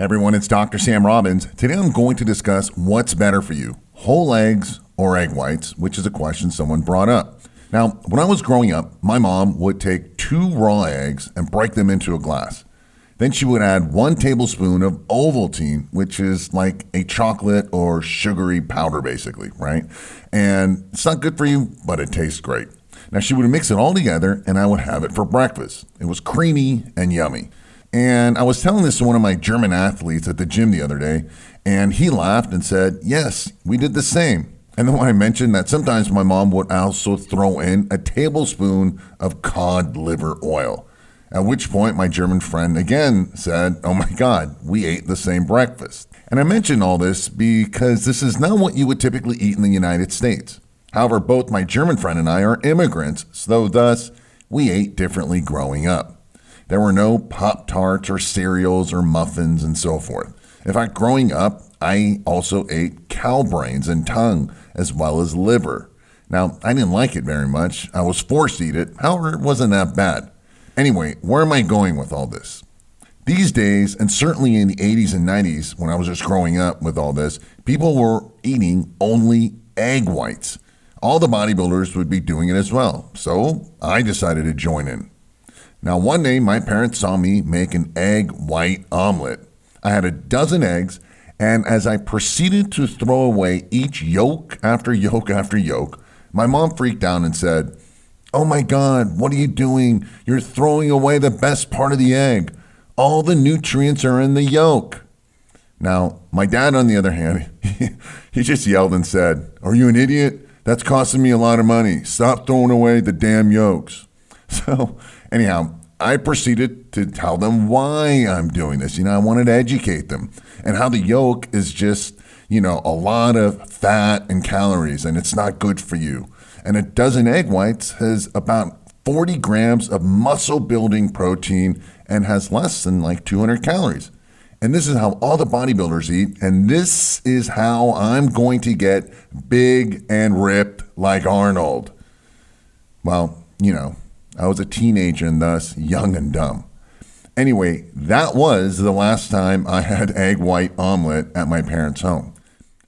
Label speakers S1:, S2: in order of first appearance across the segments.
S1: Hey everyone, it's Dr. Sam Robbins. Today I'm going to discuss what's better for you, whole eggs or egg whites, which is a question someone brought up. Now, when I was growing up, my mom would take 2 raw eggs and break them into a glass. Then she would add 1 tablespoon of Ovaltine, which is like a chocolate or sugary powder basically, right? And it's not good for you, but it tastes great. Now she would mix it all together and I would have it for breakfast. It was creamy and yummy. And I was telling this to one of my German athletes at the gym the other day, and he laughed and said, yes, we did the same. And then when I mentioned that sometimes my mom would also throw in a tablespoon of cod liver oil, at which point my German friend again said, oh my God, we ate the same breakfast. And I mention all this because this is not what you would typically eat in the United States. However, both my German friend and I are immigrants, so thus we ate differently growing up. There were no Pop-Tarts or cereals or muffins and so forth. In fact, growing up, I also ate cow brains and tongue as well as liver. Now, I didn't like it very much. I was forced to eat it. However, it wasn't that bad. Anyway, where am I going with all this? These days, and certainly in the 80s and 90s, when I was just growing up with all this, people were eating only egg whites. All the bodybuilders would be doing it as well. So I decided to join in. Now, one day, my parents saw me make an egg white omelet. I had a dozen eggs, and as I proceeded to throw away each yolk after yolk after yolk, my mom freaked out and said, oh my God, what are you doing? You're throwing away the best part of the egg. All the nutrients are in the yolk. Now, my dad, on the other hand, he just yelled and said, are you an idiot? That's costing me a lot of money. Stop throwing away the damn yolks. So anyhow, I proceeded to tell them why I'm doing this. I wanted to educate them and how the yolk is just, a lot of fat and calories, and it's not good for you. And a dozen egg whites has about 40 grams of muscle building protein and has less than like 200 calories. And this is how all the bodybuilders eat. And this is how I'm going to get big and ripped like Arnold. Well, I was a teenager and thus young and dumb. Anyway, that was the last time I had egg white omelet at my parents' home.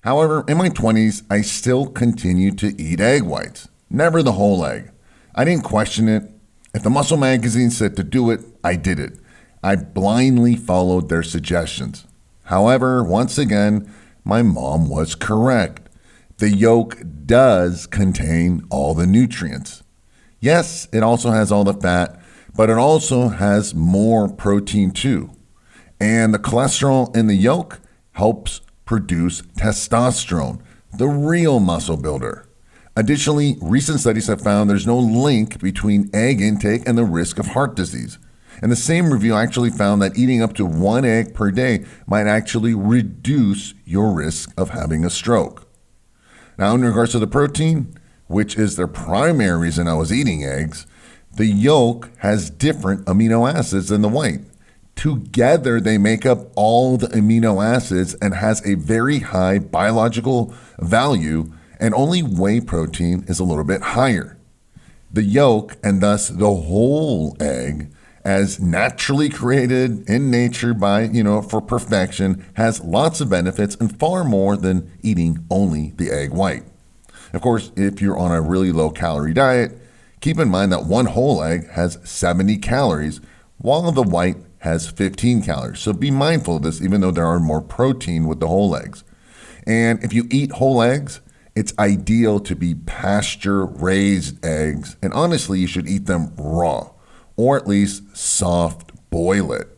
S1: However, in my 20s, I still continued to eat egg whites, never the whole egg. I didn't question it. If the Muscle magazine said to do it, I did it. I blindly followed their suggestions. However, once again, my mom was correct. The yolk does contain all the nutrients. Yes, it also has all the fat, but it also has more protein too. And the cholesterol in the yolk helps produce testosterone, the real muscle builder. Additionally, recent studies have found there's no link between egg intake and the risk of heart disease. And the same review actually found that eating up to 1 egg per day might actually reduce your risk of having a stroke. Now, in regards to the protein, which is the primary reason I was eating eggs, the yolk has different amino acids than the white. Together, they make up all the amino acids and has a very high biological value, and only whey protein is a little bit higher. The yolk, and thus the whole egg, as naturally created in nature by, for perfection, has lots of benefits and far more than eating only the egg white. Of course, if you're on a really low-calorie diet, keep in mind that 1 whole egg has 70 calories, while the white has 15 calories. So be mindful of this, even though there are more protein with the whole eggs. And if you eat whole eggs, it's ideal to be pasture-raised eggs. And honestly, you should eat them raw, or at least soft boil it.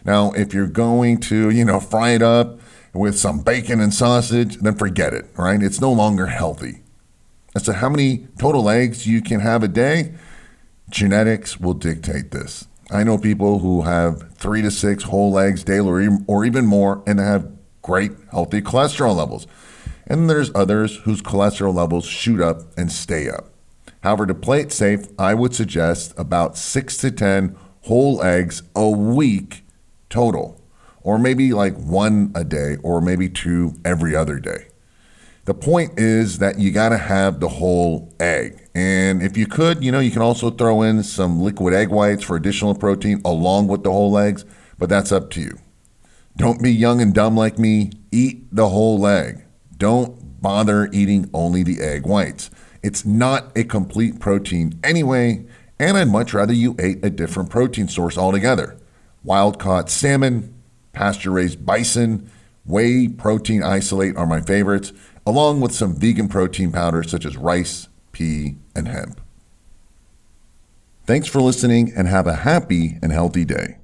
S1: Now, if you're going to, fry it up with some bacon and sausage, then forget it, right? It's no longer healthy. As to how many total eggs you can have a day, genetics will dictate this. I know people who have 3 to 6 whole eggs daily or even more, and they have great healthy cholesterol levels. And there's others whose cholesterol levels shoot up and stay up. However, to play it safe, I would suggest about 6 to 10 whole eggs a week total, or maybe like 1 a day, or maybe 2 every other day. The point is that you got to have the whole egg. And if you could, you can also throw in some liquid egg whites for additional protein along with the whole eggs, but that's up to you. Don't be young and dumb like me. Eat the whole leg. Don't bother eating only the egg whites. It's not a complete protein anyway, and I'd much rather you ate a different protein source altogether. Wild-caught salmon, pasture-raised bison, whey protein isolate are my favorites, along with some vegan protein powders such as rice, pea, and hemp. Thanks for listening and have a happy and healthy day.